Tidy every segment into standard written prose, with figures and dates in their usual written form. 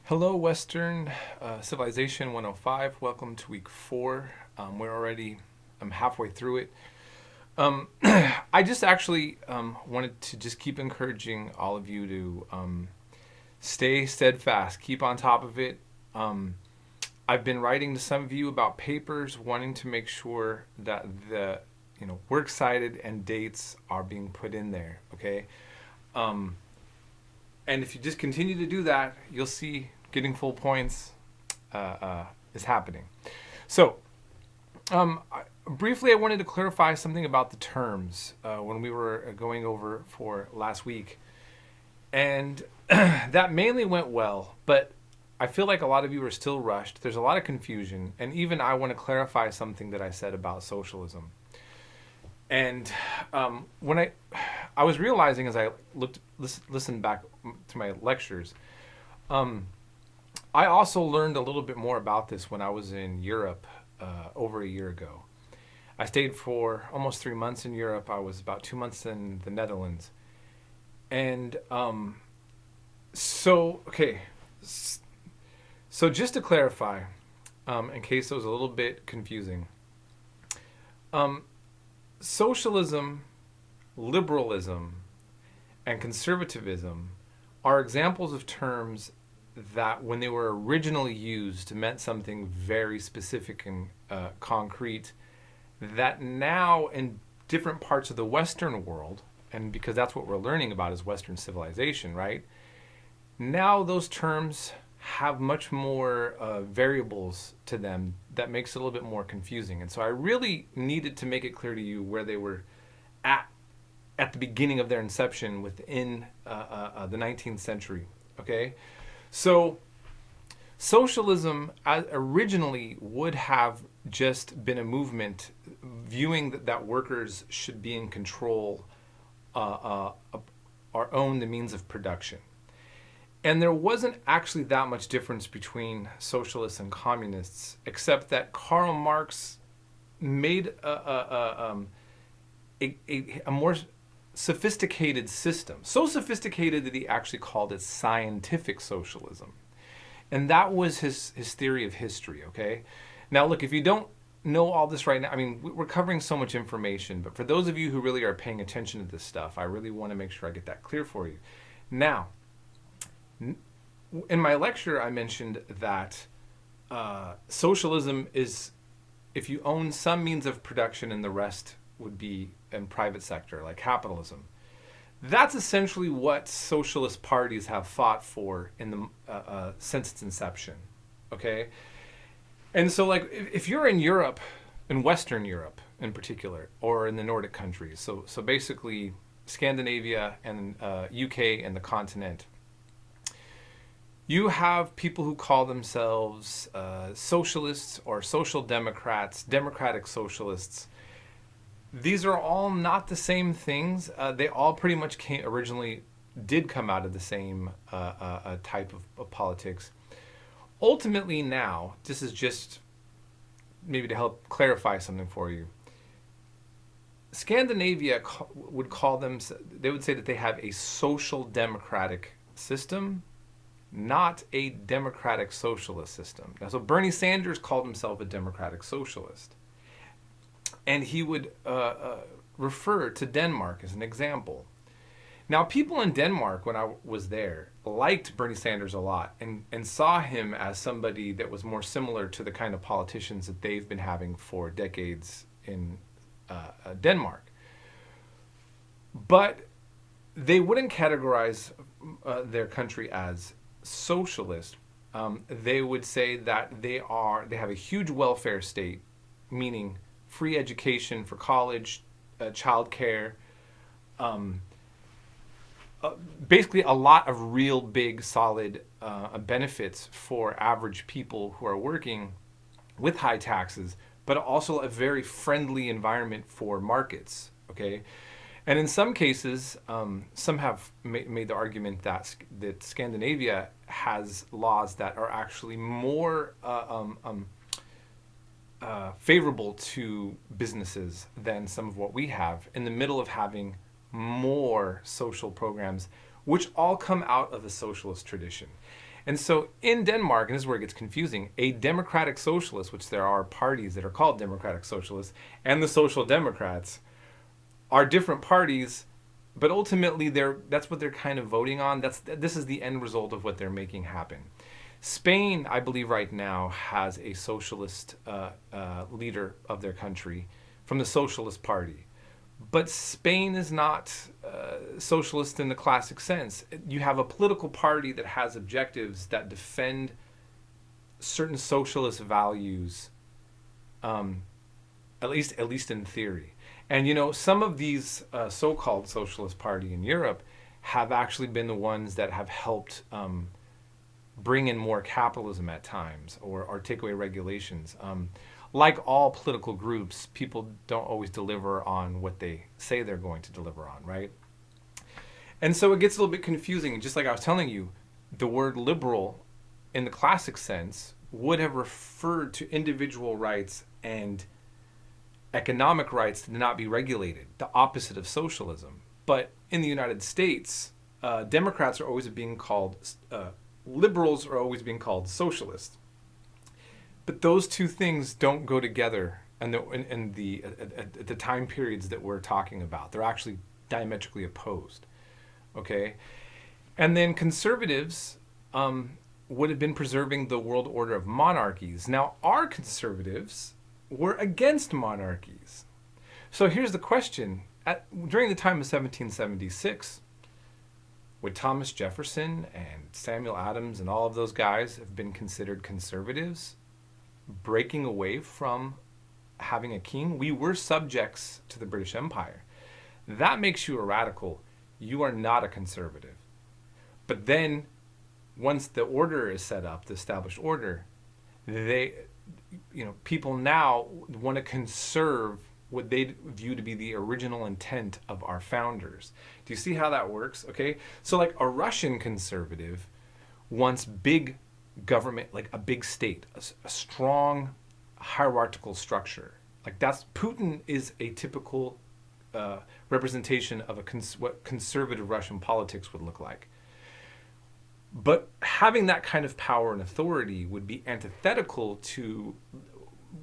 Hello, Western Civilization 105. Welcome to week 4. I'm halfway through it. I just actually wanted to just keep encouraging all of you to stay steadfast, keep on top of it. I've been writing to some of you about papers, wanting to make sure that the works cited and dates are being put in there. Okay. And if you just continue to do that, you'll see getting full points is happening. So, briefly, I wanted to clarify something about the terms when we were going over for last week. And that mainly went well, but I feel like a lot of you are still rushed. There's a lot of confusion. And even I want to clarify something that I said about socialism. And when I was realizing as I listened back to my lectures, I also learned a little bit more about this when I was in Europe over a year ago. I stayed for almost 3 months in Europe. I was about 2 months in the Netherlands. And so just to clarify, in case it was a little bit confusing, socialism, liberalism, and conservatism are examples of terms that, when they were originally used, meant something very specific and concrete, that now in different parts of the Western world, and because that's what we're learning about is Western civilization, right? Now those terms have much more variables to them that makes it a little bit more confusing. And so I really needed to make it clear to you where they were at the beginning of their inception within the 19th century. Okay, so socialism originally would have just been a movement viewing that workers should be in control or own the means of production. And there wasn't actually that much difference between socialists and communists, except that Karl Marx made a more sophisticated system. So sophisticated that he actually called it scientific socialism. And that was his theory of history, okay? Now, look, if you don't know all this right now, I mean, we're covering so much information, but for those of you who really are paying attention to this stuff, I really want to make sure I get that clear for you. Now, in my lecture, I mentioned that socialism is if you own some means of production and the rest would be in private sector, like capitalism. That's essentially what socialist parties have fought for in the since its inception. Okay, and so like if you're in Europe, in Western Europe in particular, or in the Nordic countries, so basically Scandinavia and UK and the continent. You have people who call themselves socialists or social democrats, democratic socialists. These are all not the same things. They all pretty much originally did come out of the same type of politics. Ultimately now, this is just maybe to help clarify something for you. Scandinavia would call them, they would say that they have a social democratic system, not a democratic socialist system. Now, so Bernie Sanders called himself a democratic socialist. And he would refer to Denmark as an example. Now, people in Denmark, when I was there, liked Bernie Sanders a lot and saw him as somebody that was more similar to the kind of politicians that they've been having for decades in Denmark. But they wouldn't categorize their country as socialist. They would say that they have a huge welfare state, meaning free education for college, childcare, basically a lot of real big solid benefits for average people who are working with high taxes, but also a very friendly environment for markets. Okay, and in some cases, some have made the argument that Scandinavia has laws that are actually more favorable to businesses than some of what we have, in the middle of having more social programs, which all come out of the socialist tradition. And so in Denmark, and this is where it gets confusing, a democratic socialist, which there are parties that are called democratic socialists, and the Social Democrats are different parties, but ultimately that's what they're kind of voting on. This is the end result of what they're making happen. Spain, I believe right now, has a socialist leader of their country from the Socialist Party. But Spain is not socialist in the classic sense. You have a political party that has objectives that defend certain socialist values, at least in theory. And you know, some of these so-called socialist party in Europe have actually been the ones that have helped bring in more capitalism at times, or take away regulations. Like all political groups, people don't always deliver on what they say they're going to deliver on, right? And so it gets a little bit confusing. Just like I was telling you, the word liberal in the classic sense would have referred to individual rights and economic rights to not be regulated, the opposite of socialism. But in the United States, Democrats are always being called, liberals are always being called socialists. But those two things don't go together at the time periods that we're talking about. They're actually diametrically opposed. Okay? And then conservatives would have been preserving the world order of monarchies. Now, our conservatives were against monarchies. So here's the question. During the time of 1776, would Thomas Jefferson and Samuel Adams and all of those guys have been considered conservatives, breaking away from having a king? We were subjects to the British Empire. That makes you a radical. You are not a conservative. But then, once the order is set up, the established order, people now want to conserve what they view to be the original intent of our founders. Do you see how that works? Okay, so like a Russian conservative wants big government, like a big state, a strong hierarchical structure. Like Putin is a typical representation of what conservative Russian politics would look like. But having that kind of power and authority would be antithetical to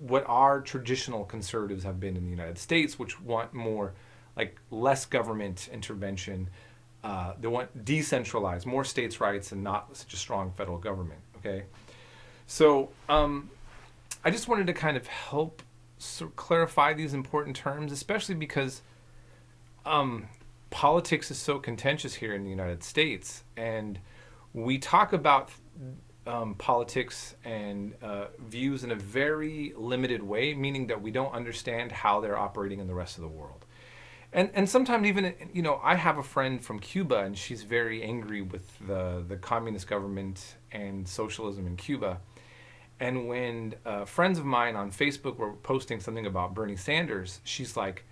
what our traditional conservatives have been in the United States, which want more, like less government intervention. They want decentralized, more states' rights, and not such a strong federal government. Okay, so I just wanted to kind of help clarify these important terms, especially because politics is so contentious here in the United States, and we talk about politics and views in a very limited way, meaning that we don't understand how they're operating in the rest of the world. And sometimes even, I have a friend from Cuba, and she's very angry with the communist government and socialism in Cuba. And when friends of mine on Facebook were posting something about Bernie Sanders, she's like,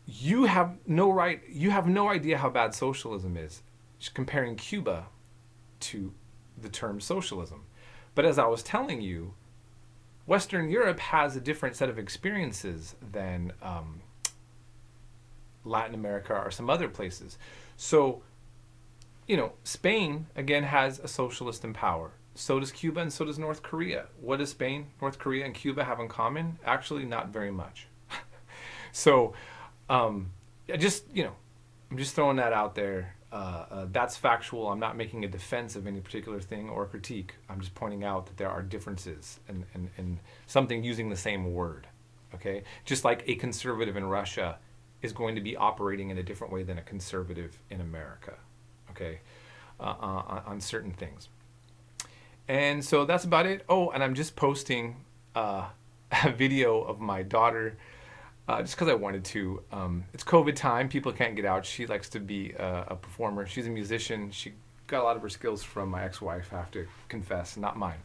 you have no idea how bad socialism is. She's comparing Cuba to the term socialism. But as I was telling you, Western Europe has a different set of experiences than Latin America or some other places. So, Spain, again, has a socialist in power. So does Cuba, and so does North Korea. What does Spain, North Korea, and Cuba have in common? Actually, not very much. So, I'm just throwing that out there. That's factual. I'm not making a defense of any particular thing or critique. I'm just pointing out that there are differences in something using the same word. Okay? Just like a conservative in Russia is going to be operating in a different way than a conservative in America. Okay? On certain things. And so that's about it. Oh, and I'm just posting a video of my daughter just because I wanted to. It's COVID time. People can't get out. She likes to be a performer. She's a musician. She got a lot of her skills from my ex-wife, I have to confess, not mine.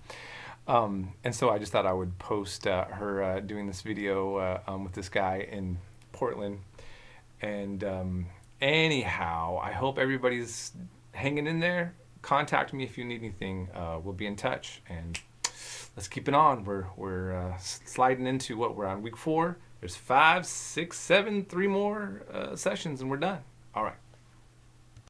And so I just thought I would post her doing this video with this guy in Portland. And anyhow, I hope everybody's hanging in there. Contact me if you need anything. We'll be in touch, and let's keep it on. We're sliding into what we're on week 4. There's 5, 6, 7, 3 more sessions, and we're done. All right.